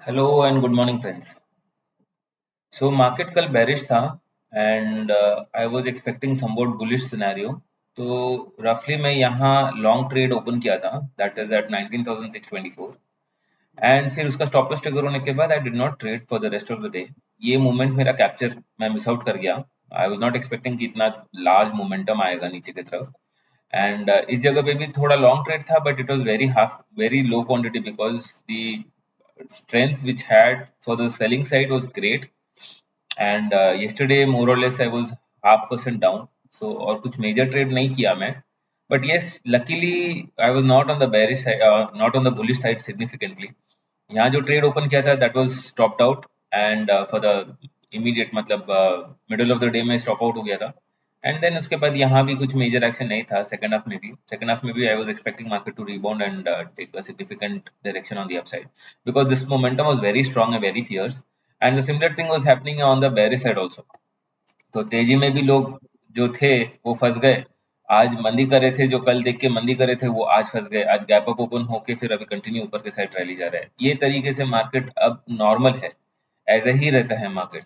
Hello and good morning friends. So market कल bearish था and I was expecting somewhat bullish scenario. तो रफली मैं यहाँ लॉन्ग ट्रेड ओपन किया था, दैट इज एट 19,624, एंड फिर उसका स्टॉप लॉस ट्रिगर होने के बाद I did not trade for the rest of the day. ये मूवमेंट मेरा कैप्चर मैं मिस आउट कर गया। आई वाज नॉट एक्सपेक्टिंग कि इतना लार्ज मोमेंटम आएगा नीचे की तरफ। एंड इस जगह पे भी थोड़ा लॉन्ग ट्रेड था, but it was very low quantity because the strength which had for the selling side was great. And yesterday more or less I was 0.5% down, so और कुछ major trade नहीं किया मैं, but yes, luckily I was not on the bearish side, not on the bullish side significantly. यहाँ जो trade open किया था that was stopped out, and for the immediate मतलब मिडल ऑफ द डे में stop out हो गया था। And then उसके बाद यहाँ भी कुछ मेजर एक्शन नहीं था। सेकंड हाफ में भी I was expecting market to rebound and take a significant direction on the upside because this momentum was very strong and very fierce, and the similar thing was happening on the bearish side also. तो तेजी में भी लोग जो थे वो फंस गए। आज मंदी कर रहे थे, जो कल देख के मंदी कर रहे थे वो आज फंस गए। आज गैप अप ओपन होके फिर अभी कंटिन्यू ऊपर के साइड रैली जा रहा है। ये तरीके से मार्केट अब नॉर्मल है, ऐसा ही रहता है मार्केट।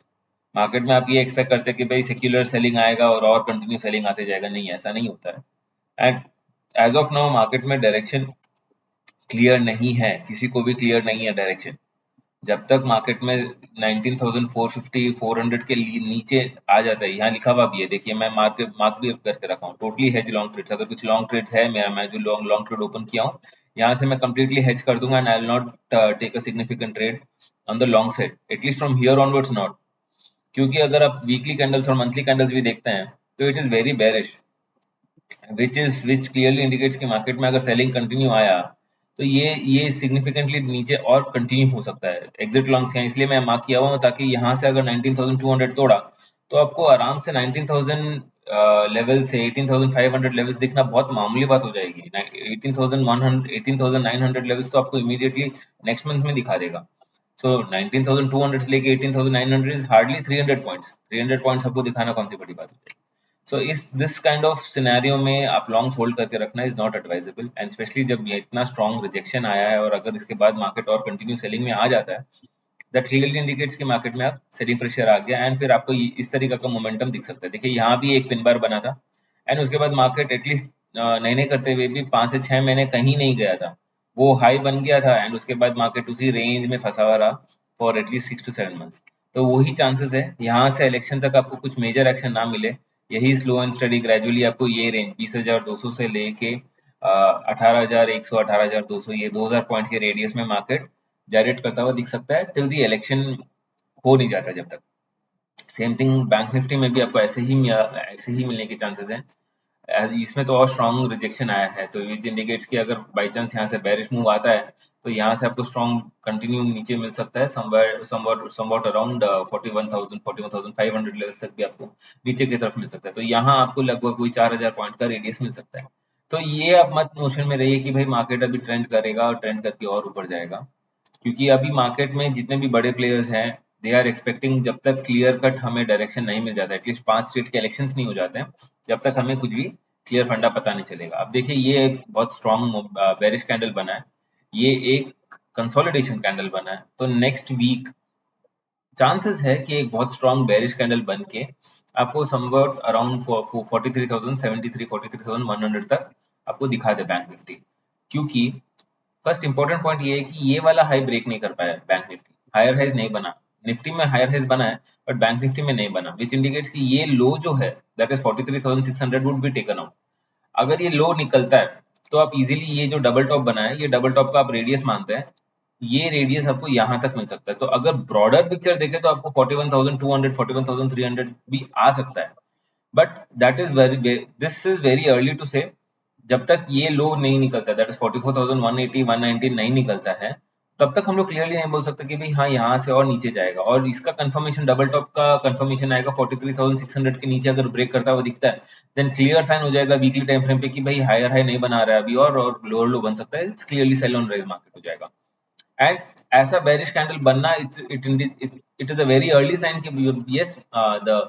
मार्केट में आप ये एक्सपेक्ट करते हैं कि भाई सेक्युलर सेलिंग आएगा और कंटिन्यू सेलिंग आते जाएगा, नहीं, ऐसा नहीं होता है। And as of now market में डायरेक्शन क्लियर नहीं है, किसी को भी क्लियर नहीं है डायरेक्शन। जब तक मार्केट में 19,450 400 के नीचे आ जाता है, यहाँ लिखा हुआ भी है, देखिए मैं मार्क भी करके रखा हूँ टोटली हेज लॉन्ग ट्रेड्स। अगर कुछ लॉन्ग ट्रेड्स है मेरा, मैं जो लॉन्ग लॉन्ग ट्रेड ओपन किया हूँ यहाँ से मैं कंप्लीटली हेज कर दूंगा, and I will not take a significant trade on the long side, at least from here onwards not. क्योंकि अगर आप वीकली कैंडल्स और मंथली कैंडल्स भी देखते हैं तो it is very bearish, which clearly indicates कि मार्केट में अगर सेलिंग कंटिन्यू आया तो ये सिग्निफिकेंटली नीचे और कंटिन्यू हो सकता है। एग्जिट लॉन्ग्स हैं, इसलिए मैं मार्क किया हुआ हूँ ताकि यहाँ से अगर 19,200 तोड़ा तो आपको आराम से 19,000 लेवल से 18,500 लेवल्स दिखना बहुत मामूली बात हो जाएगी। 18,100 18,900 लेवल्स तो आपको इमीडिएटली नेक्स्ट मंथ में दिखा देगा। सो 19,200 से लेके 18,900 इज हार्डली 300 पॉइंट्स। 300 पॉइंट्स आपको दिखाना कौन सी बड़ी बात है। सो इस दिस काइंड ऑफ सिनेरियो में आप लॉन्ग्स होल्ड करके रखना is not advisable, and specially जब ये इतना स्ट्रॉन्ग रिजेक्शन आया है और अगर इसके बाद मार्केट और कंटिन्यू सेलिंग में आ जाता है, दैट क्लियरली इंडिकेट्स कि मार्केट में आप सेलिंग प्रेशर आ गया, एंड फिर आपको इस तरीके का मोमेंटम दिख सकता है। देखिए यहाँ भी एक पिन बार बना था, एंड उसके बाद मार्केट एटलीस्ट नए नए करते हुए भी 5 से 6 महीने कहीं नहीं गया था। वो हाई बन गया था एंड उसके बाद मार्केट उसी रेंज में फंसा हुआ रहा फॉर एटलीस्ट 6 to 7 मंथ्स। तो वही चांसेस है यहाँ से इलेक्शन तक आपको कुछ मेजर एक्शन ना मिले, यही स्लो एंड स्टडी ग्रेजुअली आपको ये रेंज 20,200 से लेके 18,100 18,200, ये 2,000 पॉइंट के रेडियस में मार्केट जनरेट करता हुआ दिख सकता है टिल दी इलेक्शन हो नहीं जाता जब तक। सेम थिंग बैंक निफ्टी में भी आपको ऐसे ही मिलने के चांसेस हैं। इसमें तो और स्ट्रॉन्ग रिजेक्शन आया है, तो विच इंडिकेट्स कि अगर बाई चांस यहाँ से बेरिश मूव आता है तो यहाँ से आपको स्ट्रॉन्ग कंटिन्यू नीचे मिल सकता है, समवेयर समवॉट अराउंड 41,000 41,500 लेवल्स तक भी आपको नीचे की तरफ मिल सकता है। तो यहाँ आपको लगभग कोई 4,000 पॉइंट का रेडियस मिल सकता है। तो ये आप मत नोशन में रहिए कि भाई मार्केट अभी ट्रेंड करेगा और ट्रेंड करके और ऊपर जाएगा, क्योंकि अभी मार्केट में जितने भी बड़े प्लेयर्स हैं दे आर एक्सपेक्टिंग, जब तक क्लियर कट हमें डायरेक्शन नहीं मिल जाता, एटलीस्ट 5 स्टेट के इलेक्शंस नहीं हो जाते हैं, जब तक हमें कुछ भी क्लियर फंडा पता नहीं चलेगा। अब देखिए ये एक बहुत स्ट्रॉन्ग बेरिश कैंडल बना है, ये एक कंसोलिडेशन कैंडल बना है, तो नेक्स्ट वीक चांसेस है कि एक बहुत स्ट्रॉन्ग बेरिश कैंडल बन के आपको समवॉट अराउंड 43,000 73 43,100 तक आपको दिखा दे बैंक निफ्टी। क्योंकि फर्स्ट इंपॉर्टेंट पॉइंट ये है कि ये वाला हाई ब्रेक नहीं कर पाया बैंक निफ्टी, हायर हाइज नहीं बना। निफ्टी में हायर हाइज बना है बट बैंक निफ्टी में नहीं बना, विच इंडिकेट्स कि ये लो जो है that is 43,600 would be taken out. अगर ये लो निकलता है तो आप इजीली ये जो डबल टॉप बना है, ये डबल टॉप का आप रेडियस मानते हैं, ये रेडियस आपको यहाँ तक मिल सकता है। तो अगर ब्रॉडर पिक्चर देखें तो आपको 41,200 41,300 भी आ सकता है, but that is very this is very early to say. जब तक ये लो नहीं निकलता, दैट इज 44,180 190 नहीं निकलता है, तब तक हम लोग क्लियरली नहीं बोल सकते कि भाई हाँ यहाँ से और नीचे जाएगा। और इसका कंफर्मेशन डबल टॉप का कंफर्मेशन आएगा 43,600 के नीचे अगर ब्रेक करता हुआ दिखता है, देन क्लियर साइन हो जाएगा वीकली टाइम फ्रेम पे कि भाई हायर हाई नहीं बना रहा है अभी, और लोअर लो बन सकता है, it's clearly sell on rise market हो जाएगा। एंड ऐसा बेरिश कैंडल बनना it is a very early sign कि yes the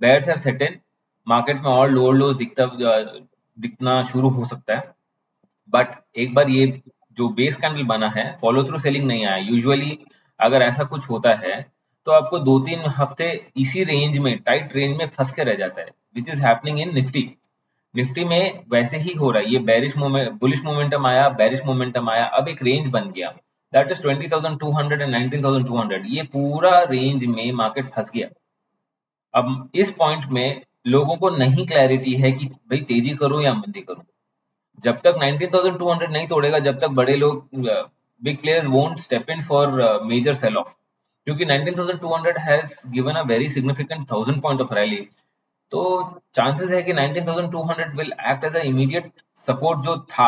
bears have set in, market में और लोअर लोज दिखना शुरू हो सकता है। बट एक बार ये जो बेस कैंडल बना है, फॉलो थ्रू सेलिंग नहीं आया यूजुअली। अगर ऐसा कुछ होता है तो आपको 2-3 हफ्ते इसी रेंज में, टाइट रेंज में फंस के रह जाता है, which is happening in Nifty. Nifty में वैसे ही हो रहा है, ये बेरिश मोमेंट, बुलिश मोमेंटम आया, बेरिश मोमेंटम आया, अब एक रेंज बन गया, दैट इज 20,200 एंड 19,200, ये पूरा रेंज में मार्केट फंस गया। अब इस पॉइंट में लोगों को नहीं क्लैरिटी है कि भाई तेजी करूं या मंदी करूं। जब तक 19,200 नहीं तोड़ेगा, जब तक बड़े लोग, big players won't step in for major sell off, क्योंकि 19,200 has given a very significant 1000 point of rally. तो चांसेस है कि 19,200 will act as a immediate support जो था।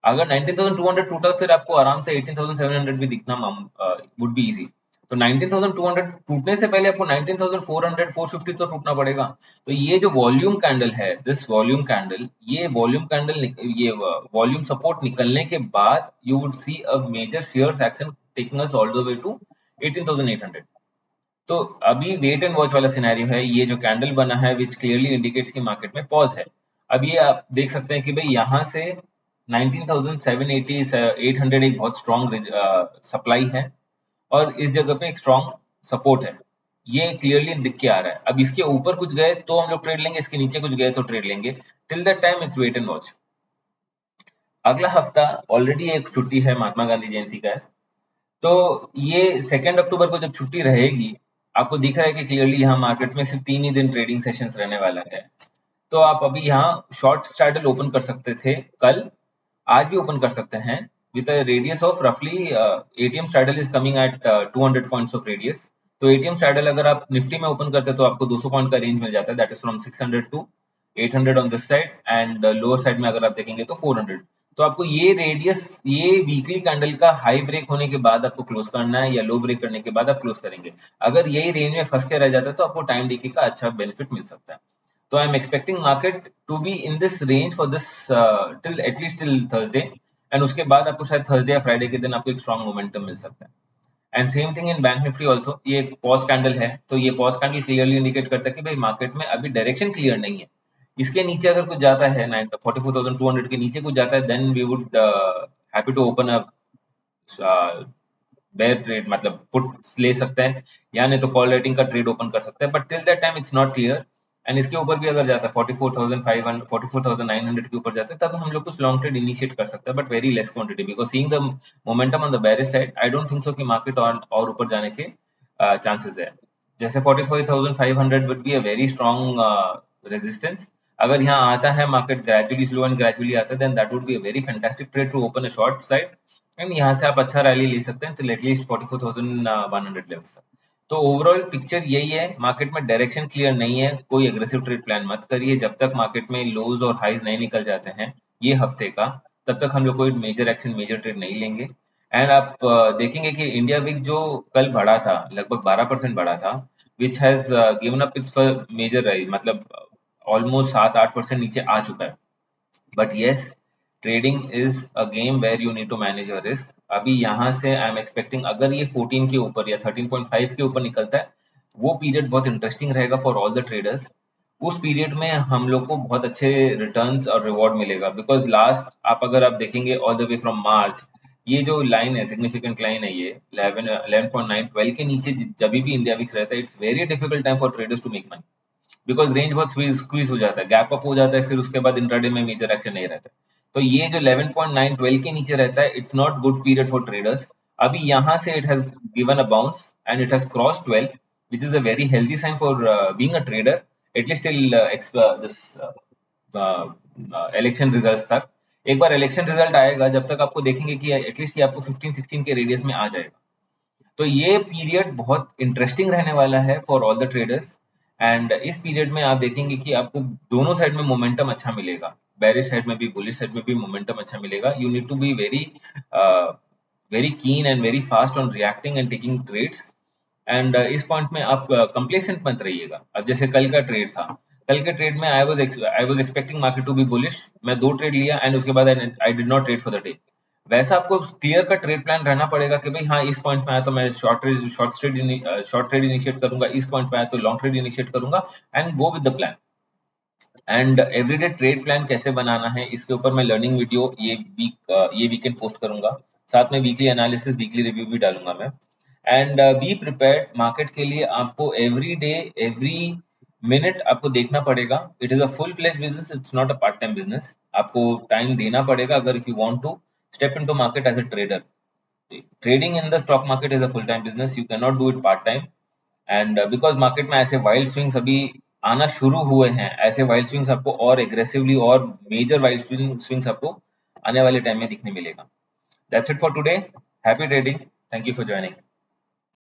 अगर 19,200 टूटा फिर आपको आराम से 18,700 भी दिखना वुड बी इजी। तो 19,200 टूटने से पहले आपको 19,400 450 तो टूटना पड़ेगा। तो ये जो वॉल्यूम कैंडल है, दिस वॉल्यूम कैंडल, ये वॉल्यूम कैंडल, ये वॉल्यूम सपोर्ट निकलने के बाद you would see a major shares action taking us all the way to 18,800। तो अभी वेट एंड वॉच वाला सिनेरियो है, ये जो कैंडल बना है विच क्लियरली इंडिकेट्स कि मार्केट में पॉज है। अब ये आप देख सकते हैं कि भाई यहाँ से 19,780 800 एक बहुत स्ट्रॉन्ग सप्लाई है, और इस जगह पे एक स्ट्रॉन्ग सपोर्ट है, ये क्लियरली दिख के आ रहा है। अब इसके ऊपर कुछ गए तो हम लोग ट्रेड लेंगे, इसके नीचे कुछ गए तो ट्रेड लेंगे। Till that time its weight and watch. अगला हफ्ता ऑलरेडी एक छुट्टी है, महात्मा गांधी जयंती का है। तो ये 2 अक्टूबर को जब छुट्टी रहेगी, आपको दिख रहा है कि क्लियरली यहाँ मार्केट में सिर्फ 3 ही दिन ट्रेडिंग सेशंस रहने वाला है। तो आप अभी यहाँ शॉर्ट स्ट्रैडल ओपन कर सकते थे कल, आज भी ओपन कर सकते हैं, विद अ रेडियस ऑफ रफली, ATM straddle is coming at 200 points of radius. तो एटीएम स्ट्रैडल अगर आप निफ्टी में ओपन करते हैं तो आपको 200 पॉइंट का रेंज मिल जाता है, that is from 600 to 800 on this side, and lower side में अगर आप देखेंगे तो 400। तो आपको ये रेडियस, ये वीकली कैंडल का हाई ब्रेक होने के बाद आपको क्लोज करना है, या लो ब्रेक करने के बाद आप क्लोज करेंगे। अगर यही रेंज में फंस के रह जाता है तो आपको टाइम डीके का अच्छा बेनिफिट मिल सकता है। तो I am expecting market to be in this range for this till at least till Thursday, and उसके बाद आपको शायद थर्सडे या फ्राइडे के दिन आपको एक स्ट्रॉन्ग मोमेंटम मिल सकता है। And same thing in bank Nifty also, ये एक पॉज कैंडल है, तो ये पॉज कैंडल क्लियरली इंडिकेट करता है कि भाई मार्केट में अभी डायरेक्शन क्लियर नहीं है। इसके नीचे अगर कुछ जाता है, 44,200 के नीचे कुछ जाता है, then we would happy to open a bear trade, मतलब पुट ले सकते हैं, या नहीं तो कॉल रेटिंग का ट्रेड ओपन कर सकते हैं, but till that time it's not clear. And इसके ऊपर भी अगर जाता है 44,500 44,900 के ऊपर जाता है, तब हम लोग कुछ लॉन्ग ट्रेड इनिशिएट कर सकते हैं, but very less quantity, because seeing the momentum on the bearish side, I don't think so कि मार्केट और ऊपर जाने के चांसेस है। जैसे 45,500 would be a very strong resistance. अगर यहाँ आता है market gradually slow and gradually आता है, then that would be a very fantastic trade to open a short side, and यहाँ से आप अच्छा रैली ले सकते हैं, तो एटलीस्ट 44,100 लेवल्स तक। तो ओवरऑल पिक्चर यही है, मार्केट में डायरेक्शन क्लियर नहीं है, कोई एग्रेसिव ट्रेड प्लान मत करिए जब तक मार्केट में लोज और हाईज नहीं निकल जाते हैं ये हफ्ते का, तब तक हम लोग कोई मेजर एक्शन, मेजर ट्रेड नहीं लेंगे। एंड आप देखेंगे कि इंडिया विक जो कल बढ़ा था, लगभग 12% बढ़ा था, which has given up its major rise, मतलब ऑलमोस्ट 7-8% नीचे आ चुका है। But yes, trading is a game where you need to manage your risk. अभी यहाँ से आई एम एक्सपेक्टिंग अगर ये 14 के ऊपर या 13.5 के ऊपर निकलता है, वो पीरियड बहुत इंटरेस्टिंग रहेगा फॉर ऑल द ट्रेडर्स। उस पीरियड में हम लोग को बहुत अच्छे रिटर्न्स और रिवॉर्ड मिलेगा, बिकॉज लास्ट आप अगर आप देखेंगे all the way from March, ये जो लाइन है, सिग्निफिकेंट लाइन है, ये 11.9 12 के नीचे जब भी इंडिया विक्स रहता है, it's very difficult time for traders to make money, because range बहुत स्क्वीज हो जाता है, गैप अप हो जाता है, फिर उसके बाद इंट्राडे में मेजर एक्शन नहीं रहता है। तो ये जो 11.9 12 के नीचे रहता है, it's not good period for traders. अभी यहाँ से it has given a bounce and it has cross 12, which is a very healthy sign for being a trader, at least till this election results तक। एक बार इलेक्शन रिजल्ट आएगा, जब तक आपको देखेंगे कि एटलीस्ट ये आपको 15-16 के रेडियस में आ जाएगा। तो ये पीरियड बहुत इंटरेस्टिंग रहने वाला है for all the traders. And इस पीरियड में आप देखेंगे कि आपको दोनों साइड में मोमेंटम अच्छा मिलेगा, बेरिश साइड में भी, बुलिश साइड में भी मोमेंटम अच्छा मिलेगा। You need to be very very keen and very fast on reacting and taking trades. And इस पॉइंट में आप कंप्लेसेंट मत रहिएगा। अब जैसे कल का ट्रेड था, कल के ट्रेड में I was expecting market to be bullish, मैं 2 ट्रेड लिया एंड उसके बाद I did not trade for the day. वैसा आपको क्लियर का ट्रेड प्लान रहना पड़ेगा कि भाई हाँ, इस पॉइंट पे आया तो मैं शॉर्ट ट्रेड इनिशिएट करूंगा, इस पॉइंट पे आया तो लॉन्ग ट्रेड इनिशिएट करूंगा, and go with the plan. And everyday trade plan कैसे बनाना है, इसके ऊपर मैं लर्निंग वीडियो ये वीकेंड पोस्ट करूंगा, साथ में वीकली एनालिसिस, वीकली रिव्यू भी डालूंगा मैं। And be prepared. मार्केट के लिए आपको एवरी डे एवरी मिनट आपको देखना पड़ेगा। It is a full fledge business, it's not a part time business. आपको टाइम देना पड़ेगा अगर if you want to step into market as a trader. Trading in the stock market is a full time business, you can not do it part time. And because market में ऐसे wild swings अभी आना शुरू हुए हैं, ऐसे wild swings आपको और एग्रेसिवली और मेजर वाइल्ड स्विंग्स आपको आने वाले टाइम में दिखने मिलेगा। That's it for today. Happy trading. Thank you for joining.